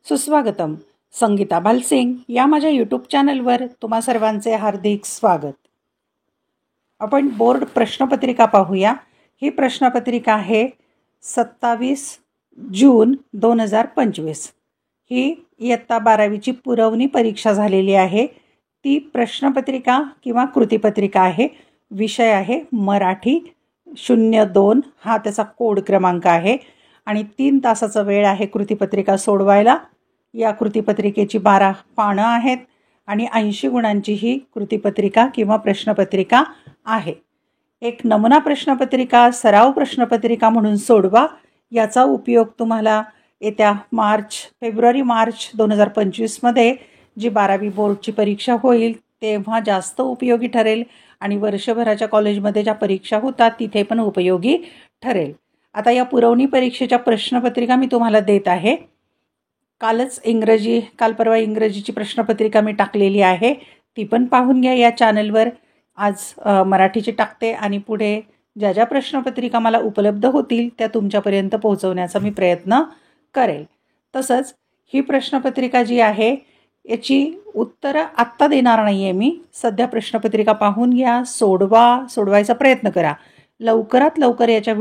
सुस्वागतम. संगीता भालसिंग या माझ्या यूट्यूब चॅनलवर तुम्हा सर्वांचे हार्दिक स्वागत. आपण बोर्ड प्रश्नपत्रिका पाहूया. ही प्रश्नपत्रिका आहे 27 जून 2025. ही इयत्ता 12वीची पुरवणी परीक्षा झालेली आहे. ती प्रश्नपत्रिका किंवा कृतीपत्रिका आहे. विषय आहे मराठी 02 हा त्याचा कोड क्रमांक आहे आणि 3 तासाचा वेळ आहे कृतीपत्रिका सोडवायला. या कृतीपत्रिकेची 12 पानं आहेत आणि 80 गुणांची ही कृतीपत्रिका किंवा प्रश्नपत्रिका आहे. एक नमुना प्रश्नपत्रिका सराव प्रश्नपत्रिका म्हणून सोडवा. याचा उपयोग तुम्हाला येत्या फेब्रुवारी-मार्च 2025 जी 12वी बोर्डची परीक्षा होईल तेव्हा जास्त उपयोगी ठरेल आणि वर्षभराच्या कॉलेजमध्ये ज्या परीक्षा होतात तिथे पण उपयोगी ठरेल. आता या पुरवणी परीक्षेच्या प्रश्नपत्रिका मी तुम्हाला देत आहे. काल परवा इंग्रजीची प्रश्नपत्रिका मी टाकलेली आहे, ती पण पाहून घ्या या चॅनलवर. आज मराठीची टाकते आणि पुढे ज्या ज्या प्रश्नपत्रिका मला उपलब्ध होतील त्या तुमच्यापर्यंत पोहोचवण्याचा मी प्रयत्न करेल. तसंच ही प्रश्नपत्रिका जी आहे याची उत्तरं आत्ता देणार नाही आहे मी. सध्या प्रश्नपत्रिका पाहून घ्या, सोडवायचा प्रयत्न करा. लवकरात लवकर याच्या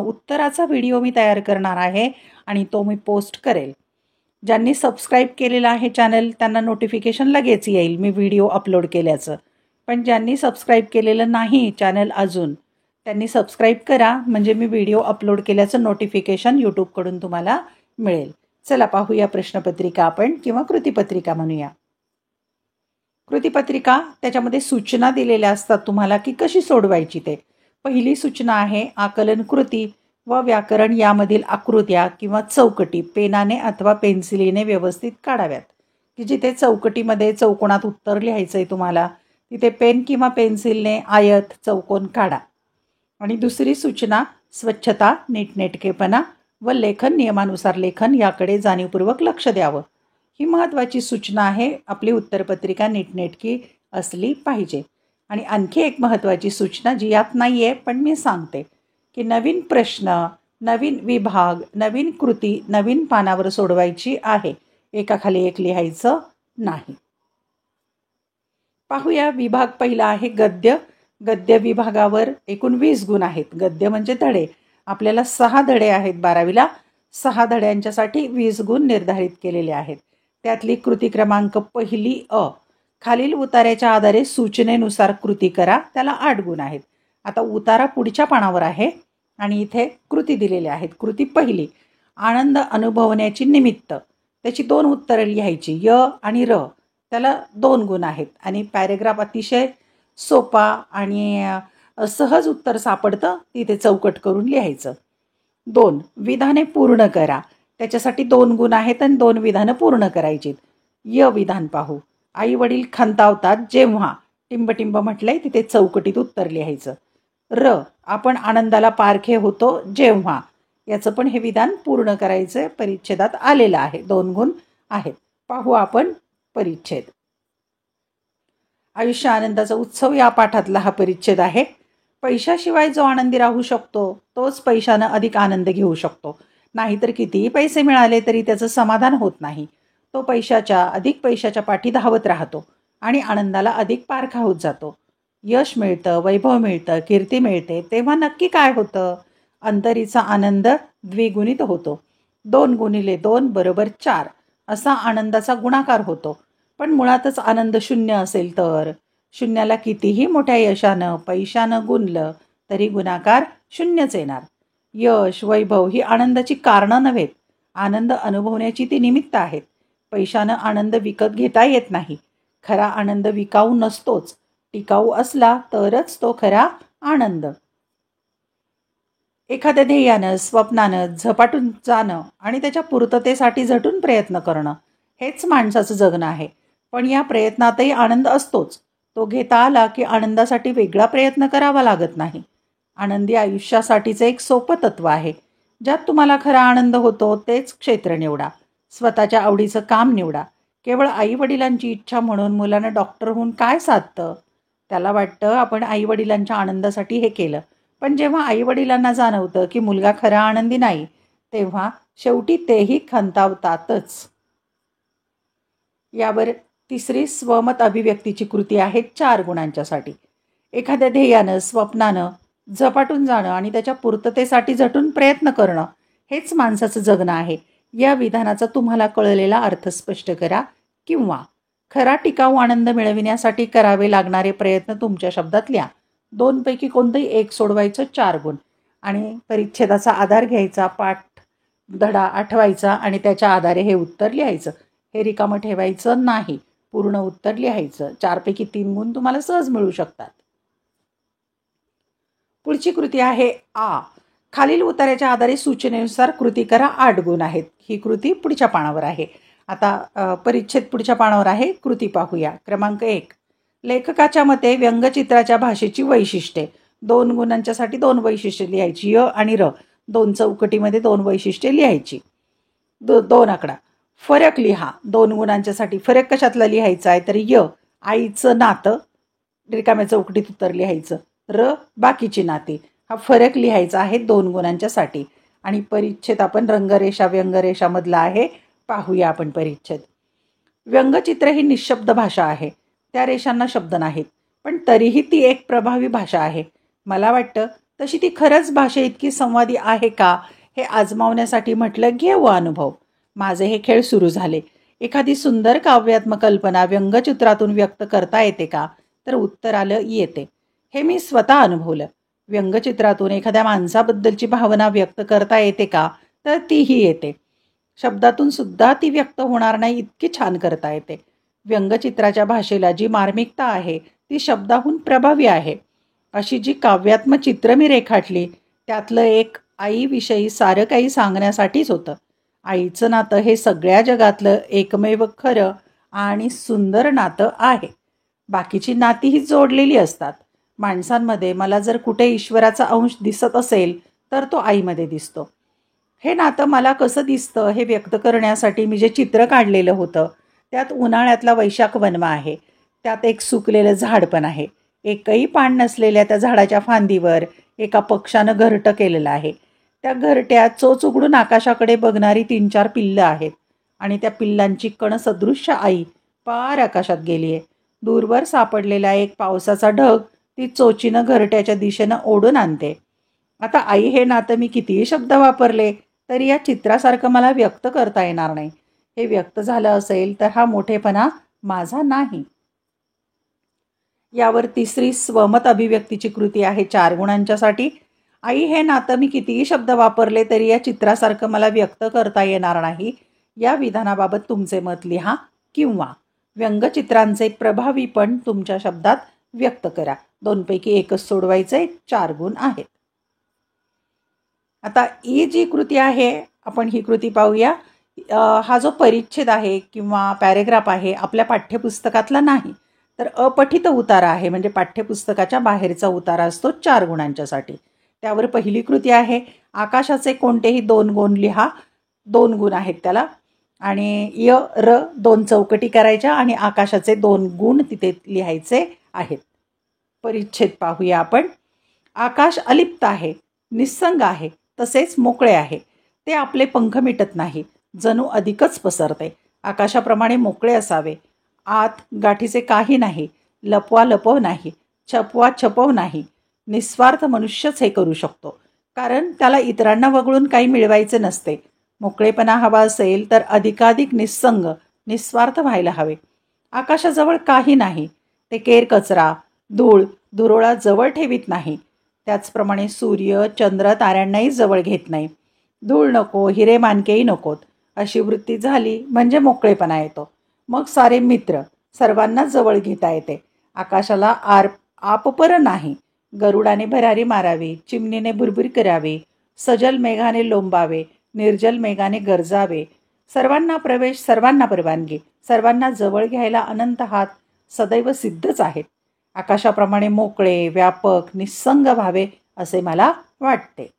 उत्तराचा व्हिडिओ मी तयार करणार आहे आणि तो मी पोस्ट करेल. ज्यांनी सबस्क्राईब केलेलं आहे चॅनल त्यांना नोटिफिकेशन लगेच येईल मी व्हिडिओ अपलोड केल्याचं. पण ज्यांनी सबस्क्राईब केलेलं नाही चॅनल अजून त्यांनी सबस्क्राईब करा, म्हणजे मी व्हिडिओ अपलोड केल्याचं नोटिफिकेशन यूट्यूबकडून तुम्हाला मिळेल. चला पाहूया प्रश्नपत्रिका आपण किंवा कृतीपत्रिका म्हणूया. कृतीपत्रिका त्याच्यामध्ये सूचना दिलेल्या असतात तुम्हाला की कशी सोडवायची ते. पहिली सूचना आहे आकलन कृती व व्याकरण यामधील आकृत्या किंवा चौकटी पेनाने अथवा पेन्सिलीने व्यवस्थित काढाव्यात. की जिथे चौकटीमध्ये चौकोनात उत्तर लिहायचं आहे तुम्हाला तिथे पेन किंवा पेन्सिलने आयत चौकोन काढा. आणि दुसरी सूचना स्वच्छता, नीटनेटकेपणा व लेखन नियमानुसार लेखन याकडे जाणीवपूर्वक लक्ष द्यावं. ही महत्त्वाची सूचना आहे. आपली उत्तरपत्रिका नीटनेटकी असली पाहिजे. आणि आणखी एक महत्त्वाची सूचना जी यात नाही आहे पण मी सांगते की नवीन प्रश्न, नवीन विभाग, नवीन कृती नवीन पानावर सोडवायची आहे, एकाखाली एक लिहायचं नाही. पाहूया. विभाग पहिला आहे गद्य. गद्य विभागावर एकूण 20 गुण आहेत. गद्य म्हणजे धडे. आपल्याला 6 धडे आहेत 12वीला. 6 धड्यांच्यासाठी 20 गुण निर्धारित केलेले आहेत. त्यातली कृती क्रमांक पहिली अ. खालील उतार्याच्या आधारे सूचनेनुसार कृती करा, त्याला 8 गुण आहेत. आता उतारा पुढच्या पानावर आहे आणि इथे कृती दिलेली आहेत. कृती पहिली आनंद अनुभवण्याची निमित्त, त्याची 2 उत्तरं लिहायची य आणि र, त्याला 2 गुण आहेत. आणि पॅरेग्राफ अतिशय सोपा आणि सहज उत्तर सापडतं, तिथे चौकट करून लिहायचं. 2 विधाने पूर्ण करा, त्याच्यासाठी 2 गुण आहेत आणि 2 विधानं पूर्ण करायची. य विधान पाहू. आई वडील खंतावतात जेव्हा टिंबटिंब म्हटलंय तिथे चौकटीत उत्तर लिहायचं. र आपण आनंदाला पारखे होतो जेव्हा, याचं पण हे विधान पूर्ण करायचं. परिच्छेदात आलेलं आहे. 2 गुण आहेत. पाहू आपण परिच्छेद. आयुष्य आनंदाचा उत्सव या पाठातला हा परिच्छेद आहे. पैशाशिवाय जो आनंदी राहू शकतो तोच पैशानं अधिक आनंद घेऊ शकतो. नाहीतर कितीही पैसे मिळाले तरी त्याचं समाधान होत नाही. तो अधिक पैशाच्या पाठी धावत राहतो आणि आनंदाला अधिक पारखा होत जातो. यश मिळतं, वैभव मिळतं, कीर्ती मिळते तेव्हा नक्की काय होतं? अंतरीचा आनंद द्विगुणित होतो. 2 गुणिले 2 बरोबर 4 असा आनंदाचा गुणाकार होतो. पण मुळातच आनंद 0 असेल तर शून्याला कितीही मोठ्या यशानं पैशानं गुणलं तरी गुणाकार 0च येणार. यश, वैभव ही आनंदाची कारणं नव्हेत, आनंद अनुभवण्याची ती निमित्त आहेत. पैशानं आनंद विकत घेता येत नाही. खरा आनंद विकाऊ नसतोच, टिकाऊ असला तरच तो खरा आनंद. एखाद्या ध्येयानं, स्वप्नानं झपाटून जाणं आणि त्याच्या पूर्ततेसाठी झटून प्रयत्न करणं हेच माणसाचं जगणं आहे. पण या प्रयत्नातही आनंद असतोच. तो घेता आला की आनंदासाठी वेगळा प्रयत्न करावा लागत नाही. आनंदी आयुष्यासाठीचं एक सोपं तत्व आहे. ज्यात तुम्हाला खरा आनंद होतो तेच क्षेत्र निवडा. स्वतःच्या आवडीचं काम निवडा. केवळ आईवडिलांची इच्छा म्हणून मुलानं डॉक्टर होऊन काय साधतं? त्याला वाटतं आपण आईवडिलांच्या आनंदासाठी हे केलं. पण जेव्हा आईवडिलांना जाणवतं की मुलगा खरा आनंदी नाही तेव्हा शेवटी तेही खंतावतातच. यावर तिसरी स्वमत अभिव्यक्तीची कृती आहे 4 गुणांच्यासाठी. एखाद्या ध्येयानं, स्वप्नानं झपाटून जाणं आणि त्याच्या पूर्ततेसाठी झटून प्रयत्न करणं हेच माणसाचं जगणं आहे. या विधानाचा तुम्हाला कळलेला अर्थ स्पष्ट करा किंवा खरा टिकाऊ आनंद मिळविण्यासाठी करावे लागणारे प्रयत्न तुमच्या शब्दात लिहा. 2 पैकी कोणतंही एक सोडवायचं. 4 गुण आणि परिच्छेदाचा आधार घ्यायचा, पाठ धडा आठवायचा आणि त्याच्या आधारे हे उत्तर लिहायचं. हे रिकामं ठेवायचं नाही, पूर्ण उत्तर लिहायचं. 4 पैकी 3 गुण तुम्हाला सहज मिळू शकतात. पुढची कृती आहे आ. खालील उतार्याच्या आधारे सूचनेनुसार कृती करा. 8 गुण आहेत. ही कृती पुढच्या पानावर आहे. आता परिच्छेद पुढच्या पानावर आहे. कृती पाहूया. क्रमांक 1. लेखकाच्या मते व्यंगचित्राच्या भाषेची वैशिष्ट्ये. 2 गुणांच्यासाठी 2 वैशिष्ट्ये लिहायची. य आणि र 2 चौकटीमध्ये 2 वैशिष्ट्ये लिहायची. 2 आकडा. फरक लिहा. 2 गुणांच्यासाठी फरक कशातला लिहायचा आहे तर य आईचं नातं रिकाम्या चौकटीत उत्तर लिहायचं. र बाकीची नाती. हा फरक लिहायचा आहे 2 गुणांच्यासाठी. आणि परिच्छेद आपण रंगरेषा व्यंगरेषामधला आहे. पाहूया आपण परिच्छेद. व्यंगचित्र ही निशब्द भाषा आहे. त्या रेषांना शब्द नाहीत, पण तरीही ती एक प्रभावी भाषा आहे. मला वाटतं तशी ती खरंच भाषे इतकी संवादी आहे का हे आजमावण्यासाठी म्हटलं घेऊ अनुभव. माझे हे खेळ सुरू झाले. एखादी सुंदर काव्यात्मक कल्पना व्यंगचित्रातून व्यक्त करता येते का तर उत्तर आलं येते. हे मी स्वतः अनुभवलं. व्यंगचित्रातून एखाद्या माणसाबद्दलची भावना व्यक्त करता येते का तर तीही येते. शब्दातून सुद्धा ती व्यक्त होणार नाही इतकी छान करता येते. व्यंगचित्राच्या भाषेला जी मार्मिकता आहे ती शब्दाहून प्रभावी आहे. अशी जी काव्यात्मक चित्र मी रेखाटली त्यातलं एक आईविषयी सारं काही सांगण्यासाठीच होतं. आईचं नातं हे सगळ्या जगातलं एकमेव खरं आणि सुंदर नातं आहे. बाकीची नातीही जोडलेली असतात. माणसांमध्ये मला जर कुठे ईश्वराचा अंश दिसत असेल तर तो आईमध्ये दिसतो. हे नातं मला कसं दिसतं हे व्यक्त करण्यासाठी मी जे चित्र काढलेलं होतं त्यात उन्हाळ्यातला वैशाख वनवा आहे. त्यात एक सुकलेलं झाड पण आहे. एकही पान नसलेल्या त्या झाडाच्या फांदीवर एका पक्षानं घरटं केलेलं आहे. त्या घरट्यात चोच उघडून आकाशाकडे बघणारी 3-4 पिल्लं आहेत आणि त्या पिल्लांची कणसदृश्य आई पार आकाशात गेली आहे. दूरवर सापडलेला एक पावसाचा ढग ती चोचीनं घरट्याच्या दिशेनं ओढून आणते. आता आई हे नातं मी कितीही शब्द वापरले तरी या चित्रासारखं मला व्यक्त करता येणार नाही. हे व्यक्त झालं असेल तर हा मोठेपणा माझा नाही. यावर तिसरी स्वमत अभिव्यक्तीची कृती आहे 4 गुणांच्यासाठी. आई हे नातं मी कितीही शब्द वापरले तरी या चित्रासारखं मला व्यक्त करता येणार नाही. या विधानाबाबत तुमचे मत लिहा किंवा व्यंगचित्रांचे प्रभावीपण तुमच्या शब्दात व्यक्त करा. 2 पैकी एकच सोडवायचे. 4 गुण आहेत. आता ही जी कृती आहे आपण ही कृती पाहूया. हा जो परिच्छेद आहे किंवा पॅरेग्राफ आहे आपल्या पाठ्यपुस्तकातला नाही तर अपठित उतारा आहे. म्हणजे पाठ्यपुस्तकाच्या बाहेरचा उतारा असतो 4 गुणांच्यासाठी. त्यावर पहिली कृती आहे आकाशाचे कोणतेही 2 गुण लिहा. 2 गुण आहेत त्याला आणि य र 2 चौकटी करायच्या आणि आकाशाचे 2 गुण तिथे लिहायचे आहेत. परिच्छेद पाहूया आपण. आकाश अलिप्त आहे, निस्संग आहे, तसेच मोकळे आहे. ते आपले पंख मिटत नाही, जणू अधिकच पसरते. आकाशाप्रमाणे मोकळे असावे. आत गाठीचे काही नाही, लपवा लपव नाही, छपवा छपव नाही. निस्वार्थ मनुष्यच हे करू शकतो, कारण त्याला इतरांना वगळून काही मिळवायचे नसते. मोकळेपणा हवा असेल तर अधिकाधिक निस्संग निस्वार्थ व्हायला हवे. आकाशाजवळ काही नाही, ते केर कचरा धूळ धुरोळा जवळ ठेवीत नाही. त्याचप्रमाणे सूर्य चंद्र ताऱ्यांनाही जवळ घेत नाही. धूळ नको, हिरे मानकेही नकोत. अशी वृत्ती झाली म्हणजे मोकळेपणा येतो. मग सारे मित्र सर्वांना जवळ घेता येते. आकाशाला आपपर नाही. गरुडाने भरारी मारावी, चिमणीने भुरभुर करावी, सजल मेघाने लोंबावे, निर्जल मेघाने गरजावे. सर्वांना प्रवेश, सर्वांना परवानगी, सर्वांना जवळ घ्यायला अनंत हात सदैव सिद्धच आहेत. आकाशाप्रमाणे मोकळे, व्यापक, निस्संग व्हावे असे मला वाटते.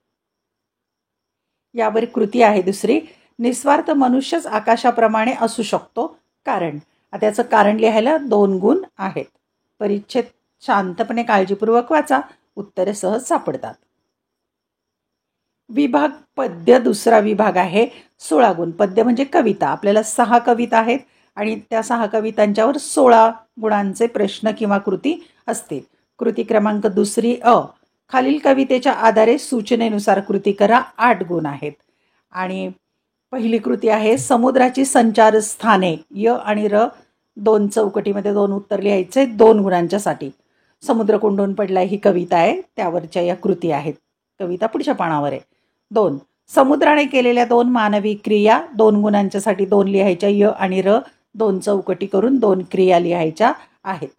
यावर कृती आहे दुसरी. निस्वार्थ मनुष्यच आकाशाप्रमाणे असू शकतो कारण. त्याचं कारण लिहायला 2 गुण आहेत. परिच्छेद शांतपणे काळजीपूर्वक वाचा, उत्तरे सहज सापडतात. विभाग पद्य दुसरा विभाग आहे 16 गुण. पद्य म्हणजे कविता. आपल्याला 6 कविता आहेत आणि त्या 6 कवितांच्यावर 16 गुणांचे प्रश्न किंवा कृती असते. कृती क्रमांक दुसरी अ. खालील कवितेच्या आधारे सूचनेनुसार कृती करा. 8 गुण आहेत. आणि पहिली कृती आहे समुद्राची संचारस्थाने. य आणि र 2 चौकटीमध्ये 2 उत्तर लिहायचे 2 गुणांच्यासाठी. समुद्र कोंडून पडलाय ही कविता आहे, त्यावरच्या या कृती आहेत. कविता पुढच्या पानावर आहे. 2 समुद्राने केलेल्या 2 मानवी क्रिया 2 गुणांच्यासाठी 2 लिहायच्या. य आणि र 2 चौकटी करून 2 क्रिया लिहायच्या आहेत.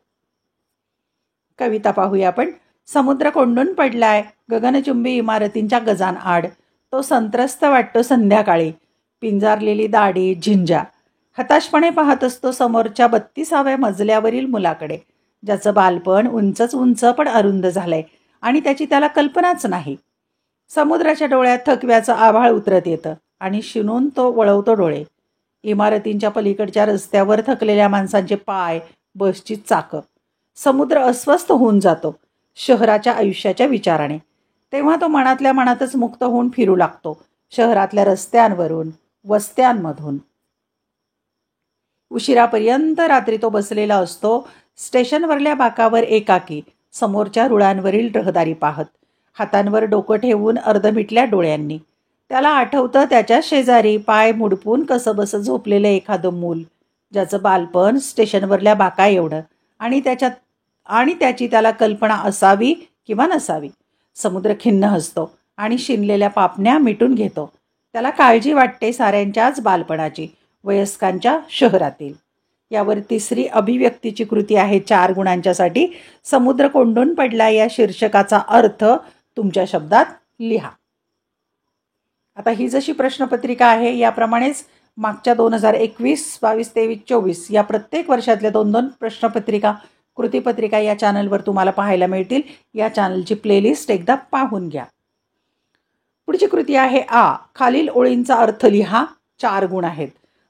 कविता पाहूया आपण. समुद्र कोंडून पडलाय गगनचुंबी इमारतींच्या गजान आड. तो संत्रस्त वाटतो संध्याकाळी. पिंजारलेली दाढी झिंजा. हताशपणे पाहत असतो समोरच्या 32व्या मजल्यावरील मुलाकडे, ज्याचं बालपण उंचच उंच पण अरुंद झालंय आणि त्याची त्याला कल्पनाच नाही. समुद्राच्या डोळ्यात थकव्याचं आभाळ उतरत येतं आणि शिनून तो वळवतो डोळे. इमारतींच्या पलीकडच्या रस्त्यावर थकलेल्या माणसांचे पाय, बसची चाकं. समुद्र अस्वस्थ होऊन जातो शहराच्या आयुष्याच्या विचाराने. तेव्हा तो मनातल्या मनातच मुक्त होऊन फिरू लागतो शहरातल्या रस्त्यांवरून, वस्त्यांमधून. उशिरापर्यंत रात्री तो बसलेला असतो स्टेशनवरल्या बाकावर एकाकी, समोरच्या रुळांवरील रहदारी पाहत, हातांवर डोकं ठेवून अर्धमिटल्या डोळ्यांनी. त्याला आठवतं त्याच्या शेजारी पाय मुडपून कसंबसं झोपलेलं एखादं मूल, ज्याचं बालपण स्टेशनवरल्या बाका एवढं आणि त्याची त्याला कल्पना असावी किंवा नसावी. समुद्र खिन्न हसतो आणि शिनलेल्या पापण्या मिटून घेतो. त्याला काळजी वाटते साऱ्यांच्याच बालपणाची, वयस्कांच्या शहरातील. यावर तिसरी अभिव्यक्तीची कृती आहे 4 गुणांच्यासाठी. समुद्र कोंडून पडला या शीर्षकाचा अर्थ तुमच्या शब्दात लिहा. आता ही जशी प्रश्नपत्रिका आहे याप्रमाणेच मागच्या 2021, 22, 23, 24 या प्रत्येक वर्षातल्या 2-2 प्रश्नपत्रिका, कृतीपत्रिका या चॅनलवर तुम्हाला पाहायला मिळतील. या चॅनलची प्लेलिस्ट एकदा पाहून घ्या. पुढची कृती आहे आ. खालील ओळींचा अर्थ लिहा. 4 गुण आहेत.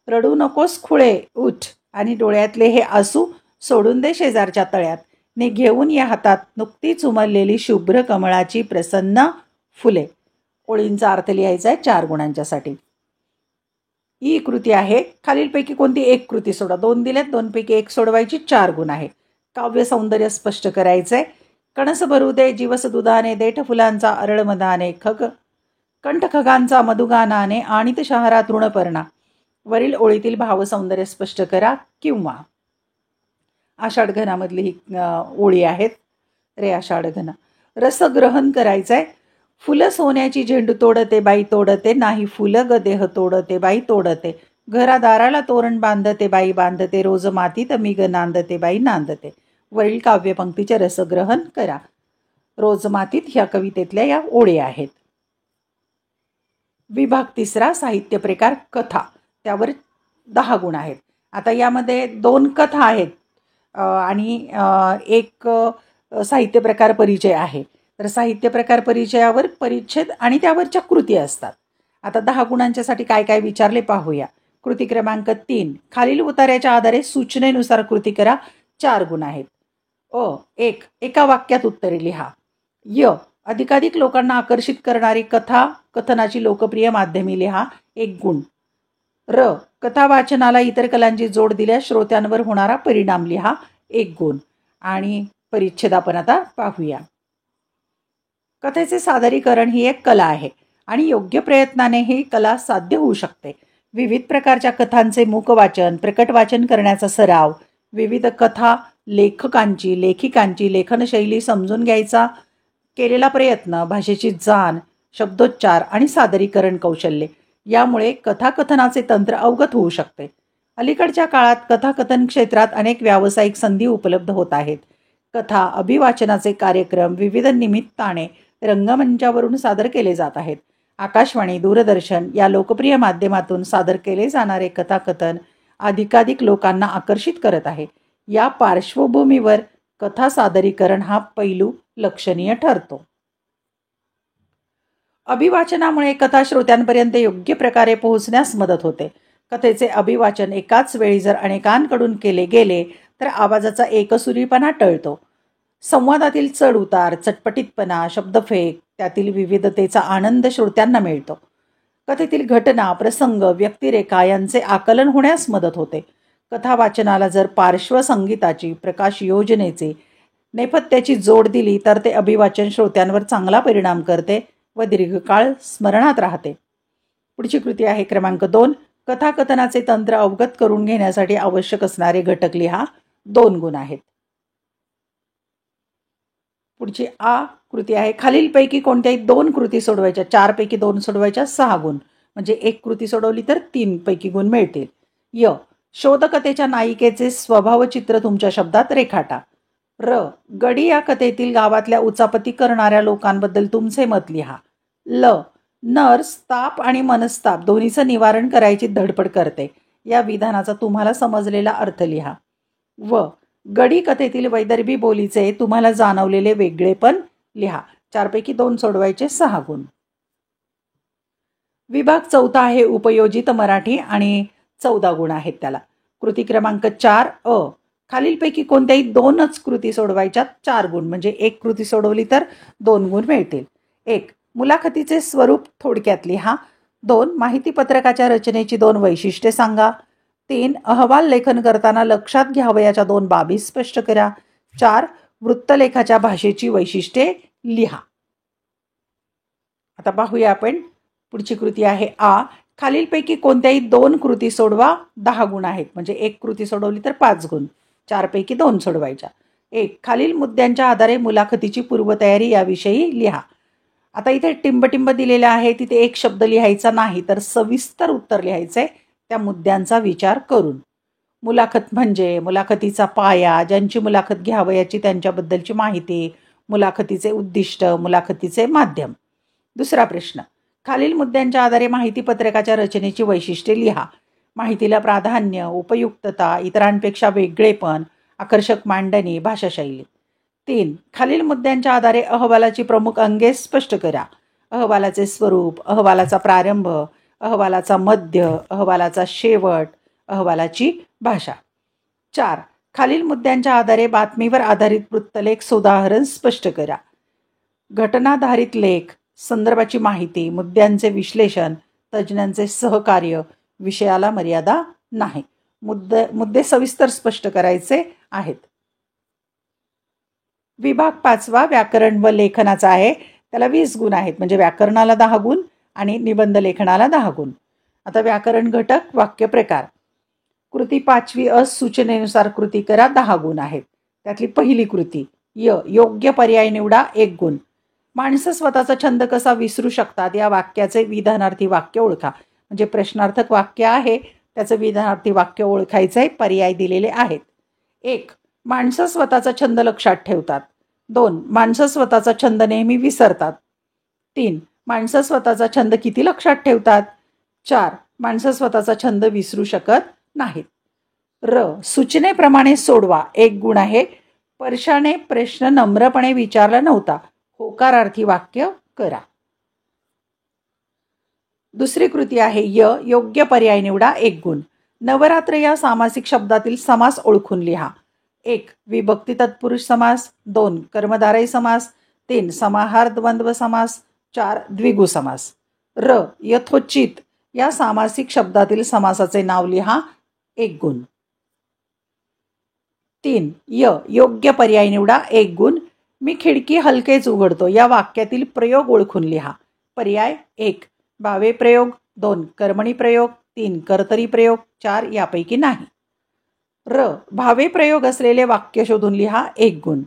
रडू नकोस खुळे, उठ आणि डोळ्यातले हे आसू सोडून दे शेजारच्या तळ्यात. ने घेऊन या हातात नुकतीच उमललेली शुभ्र कमळाची प्रसन्न फुले. ओळींचा अर्थ लिहायचा आहे 4 गुणांच्यासाठी. ही कृती आहे. खालीलपैकी कोणती एक कृती सोडा. 2 दिल्यात, 2 पैकी 1 सोडवायची. 4 गुण आहे. काव्य सौंदर्य स्पष्ट करायचंय. कणस भरू दे जीवस दुधाने, देठ फुलांचा अरळमधाने, कंठ खगांचा मधुगानाने, आणित शहरात ऋणपर्णा. वरील ओळीतील भावसौंदर्य स्पष्ट करा. किंवा आषाढ घनामधली ही ओळी आहेत. रे आषाढ घना. रसग्रहण करायचंय. फुलं सोन्याची झेंडू तोडते बाई तोडते, नाही फुलं ग देह तोडते बाई तोडते. घरादाराला तोरण बांधते बाई बांधते, रोज मातीत मी ग नांदते बाई नांदते. वरील काव्यपंक्तीचे रसग्रहण करा. रोज मातीत ह्या कवितेतल्या या ओळी आहेत. विभाग तिसरा साहित्य प्रकार कथा. त्यावर 10 गुण आहेत. आता यामध्ये 2 कथा आहेत आणि एक साहित्य प्रकार परिचय आहे. तर साहित्य प्रकार परिचयावर परिच्छेद आणि त्यावरच्या कृती असतात. आता 10 गुणांच्यासाठी काय काय विचारले पाहूया. कृती क्रमांक 3. खालील उतार्याच्या आधारे सूचनेनुसार कृती करा. 4 गुण आहेत. अ. 1. एका वाक्यात उत्तरे लिहा. य. अधिकाधिक लोकांना आकर्षित करणारी कथा कथनाची लोकप्रिय माध्यमे लिहा. 1 गुण. र. कथा वाचनाला इतर कलांची जोड दिल्यास श्रोत्यांवर होणारा परिणाम लिहा. 1 गुण. आणि परिच्छेद आपण आता पाहूया. कथेचे सादरीकरण ही एक कला आहे आणि योग्य प्रयत्नाने ही कला साध्य होऊ शकते. विविध प्रकारच्या कथांचे मूकवाचन, प्रकट वाचन करण्याचा सराव, विविध कथा लेखकांची, लेखिकांची लेखनशैली समजून घ्यायचा केलेला प्रयत्न, भाषेची जाण, शब्दोच्चार आणि सादरीकरण कौशल्य यामुळे कथाकथनाचे तंत्र अवगत होऊ शकते. अलीकडच्या काळात कथाकथन क्षेत्रात अनेक व्यावसायिक संधी उपलब्ध होत आहेत. कथा, अभिवाचनाचे कार्यक्रम विविध निमित्ताने रंगमंचावरून सादर केले जात आहेत. आकाशवाणी, दूरदर्शन या लोकप्रिय माध्यमातून सादर केले जाणारे कथाकथन अधिकाधिक लोकांना आकर्षित करत आहे. या पार्श्वभूमीवर कथा सादरीकरण हा पैलू लक्षणीय ठरतो. अभिवाचनामुळे कथा श्रोत्यांपर्यंत योग्य प्रकारे पोहोचण्यास मदत होते. कथेचे अभिवाचन एकाच वेळी जर अनेकांकडून केले गेले तर आवाजाचा एकसुरीपणा टळतो. संवादातील चढ उतार, चटपटीतपणा, शब्दफेक, त्यातील विविधतेचा आनंद श्रोत्यांना मिळतो. कथेतील घटना, प्रसंग, व्यक्तिरेखा यांचे आकलन होण्यास मदत होते. कथा वाचनाला जर पार्श्वसंगीताची, प्रकाश योजनेचे, नेपथ्याची जोड दिली तर ते अभिवाचन श्रोत्यांवर चांगला परिणाम करते व दीर्घकाळ स्मरणात राहते. पुढची कृती आहे क्रमांक 2. कथाकथनाचे तंत्र अवगत करून घेण्यासाठी आवश्यक असणारे घटक लिहा. 2 गुण आहेत. पुढची कृती आहे खालीलपैकी कोणत्याही 2 कृती सोडवायच्या, 4 पैकी 2 सोडवायच्या, 6 गुण. म्हणजे 1 कृती सोडवली तर 3 पैकी गुण मिळतील. शोधकथेच्या नायिकेचे स्वभावचित्र तुमच्या शब्दात रेखाटा. गडी या कथेतील गावातल्या उचापती करणाऱ्या लोकांबद्दल तुमचे मत लिहा. नर्स ताप आणि मनस्ताप दोन्हीचं निवारण करायची धडपड करते. या विधानाचा तुम्हाला समजलेला अर्थ लिहा. गडी कथेतील वैदर्भी बोलीचे तुम्हाला जाणवलेले वेगळेपण लिहा. 4 पैकी 2 सोडवायचे, 6 गुण. विभाग 4 आहे उपयोजित मराठी आणि 14 गुण आहेत त्याला. कृती क्रमांक 4 खालीलपैकी कोणत्याही 2च कृती सोडवायच्या, 4 गुण. म्हणजे 1 कृती सोडवली तर 2 गुण मिळतील. 1. मुलाखतीचे स्वरूप थोडक्यात लिहा. 2. माहिती पत्रकाच्या रचनेची 2 वैशिष्ट्ये सांगा. 3. अहवाल लेखन करताना लक्षात घ्यावयाच्या 2 बाबी स्पष्ट करा. 4. वृत्तलेखाच्या भाषेची वैशिष्ट्ये लिहा. आता पाहूया आपण. पुढची कृती आहे खालीलपैकी कोणत्याही 2 कृती सोडवा. 10 गुण आहेत. म्हणजे 1 कृती सोडवली तर 5 गुण. 4 पैकी 2 सोडवायच्या. 1. खालील मुद्द्यांच्या आधारे मुलाखतीची पूर्वतयारी याविषयी लिहा. आता इथे टिंबटिंब दिलेलं आहे, तिथे एक शब्द लिहायचा नाही तर सविस्तर उत्तर लिहायचंय त्या मुद्द्यांचा विचार करून. मुलाखत म्हणजे मुलाखतीचा पाया, ज्यांची मुलाखत घ्यावयाची त्यांच्याबद्दलची माहिती, मुलाखतीचे उद्दिष्ट, मुलाखतीचे माध्यम. दुसरा प्रश्न. खालील मुद्द्यांच्या आधारे माहिती पत्रकाच्या रचनेची वैशिष्ट्ये लिहा. माहितीला प्राधान्य, उपयुक्तता, इतरांपेक्षा वेगळेपण, आकर्षक मांडणी, भाषाशैली. 3. खालील मुद्द्यांच्या आधारे अहवालाची प्रमुख अंगे स्पष्ट करा. अहवालाचे स्वरूप, अहवालाचा प्रारंभ, अहवालाचा मध्य, अहवालाचा शेवट, अहवालाची भाषा. 4. खालील मुद्द्यांच्या आधारे बातमीवर आधारित वृत्तलेख सोदाहरण स्पष्ट करा. घटनाधारित लेख, संदर्भाची माहिती, मुद्द्यांचे विश्लेषण, तज्ज्ञांचे सहकार्य, विषयाला मर्यादा नाही. मुद्दे सविस्तर स्पष्ट करायचे आहेत. विभाग 5 व्याकरण व लेखनाचा आहे. त्याला 20 गुण आहेत. म्हणजे व्याकरणाला 10 गुण आणि निबंध लेखनाला 10 गुण. आता व्याकरण घटक, वाक्य प्रकार. कृती 5 सूचनेनुसार कृती करा. 10 गुण आहेत. त्यातली पहिली कृती योग्य पर्याय निवडा. 1 गुण. माणसं स्वतःचा छंद कसा विसरू शकतात या वाक्याचे विधानार्थी वाक्य ओळखा. म्हणजे प्रश्नार्थक वाक्य आहे, त्याचं विधानार्थी वाक्य ओळखायचंय. पर्याय दिलेले आहेत. 1. माणसं स्वतःचा छंद लक्षात ठेवतात. 2. माणसं स्वतःचा छंद नेहमी विसरतात. 3. माणसं स्वतःचा छंद किती लक्षात ठेवतात. 4. माणसं स्वतःचा छंद विसरू शकत नाहीत. सूचनेप्रमाणे सोडवा. 1 गुण आहे. परशाने प्रश्न नम्रपणे विचारला नव्हता. होकारार्थी वाक्य करा. दुसरी कृती आहे योग्य पर्याय निवडा. 1 गुण. नवरात्र या सामासिक शब्दातील समास ओळखून लिहा. 1. विभक्ती तत्पुरुष समास. 2. कर्मधारय समास. 3. समाहार द्वंद्व समास. 4. द्विगु समास. यथोचित या सामासिक शब्दातील समासाचे नाव लिहा. 1 गुण. 3. योग्य पर्याय निवडा. 1 गुण. मी खिडकी हलकेच उघडतो या वाक्यातील प्रयोग ओळखून लिहा. पर्याय 1. भावे प्रयोग. 2. कर्मणी प्रयोग. 3. कर्तरी प्रयोग. 4. यापैकी नाही. भावे प्रयोग असलेले वाक्य शोधून लिहा. 1 गुण.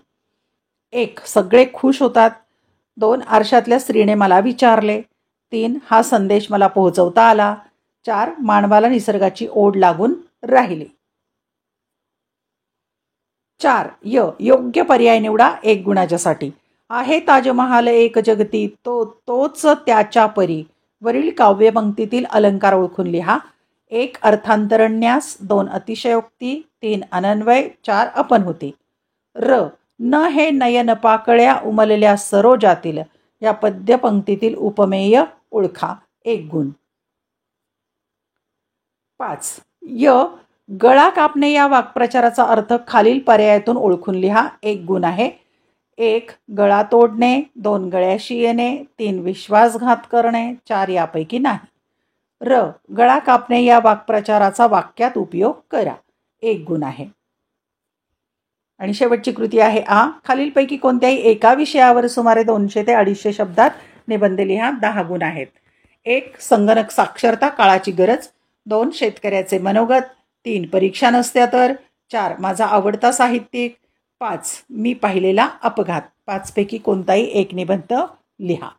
1. सगळे खुश होतात. 2. आरशातल्या स्त्रीने मला विचारले. 3. हा संदेश मला पोहोचवता आला. 4. मानवाला निसर्गाची ओढ लागून राहिली. 4. योग्य पर्याय निवडा. 1 गुणाच्यासाठी. आहे ताजमहाल एक जगती, तोच त्याच्या परी. वरील काव्यपंक्तीतील अलंकार ओळखून लिहा. 1. अर्थांतरण्यास. 2. अतिशयोक्ती. 3. अनन्वय. 4. अपनहुती. न हे नयन पाकळ्या उमलल्या सरोजातील या पद्यपंक्तीतील उपमेय ओळखा. 1 गुण. 5. गळा कापणे या वाक्प्रचाराचा अर्थ खालील पर्यायातून ओळखून लिहा. 1 गुण आहे. 1. गळा तोडणे, 2. गळ्याशी येणे, 3. विश्वासघात करणे, 4. यापैकी नाही. गळा कापणे या वाक्प्रचाराचा वाक्यात उपयोग करा. 1 गुण आहे. आणि शेवटची कृती आहे खालीलपैकी कोणत्याही एका विषयावर सुमारे 200 ते 250 शब्दात निबंध लिहा. 10 गुण आहेत. 1. संगणक साक्षरता काळाची गरज, 2. शेतकऱ्याचे मनोगत, 3. परीक्षा नसत्या तर, 4. माझा आवडता साहित्यिक, 5. मी पाहिलेला अपघात. 5 पैकी कोणताही एक निबंध लिहा.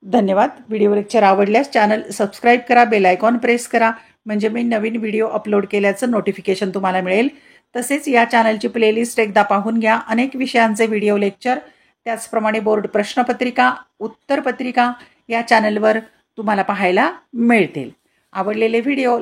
धन्यवाद. व्हिडिओ लेक्चर आवडल्यास चॅनल सबस्क्राईब करा, बेल आयकॉन प्रेस करा, म्हणजे मी नवीन व्हिडिओ अपलोड केल्याचं नोटिफिकेशन तुम्हाला मिळेल. तसेच या चॅनलची प्लेलिस्ट एकदा पाहून घ्या. अनेक विषयांचे व्हिडिओ लेक्चर, त्याचप्रमाणे बोर्ड प्रश्नपत्रिका, उत्तरपत्रिका या चॅनलवर तुम्हाला पाहायला मिळतील. आवडलेले व्हिडिओ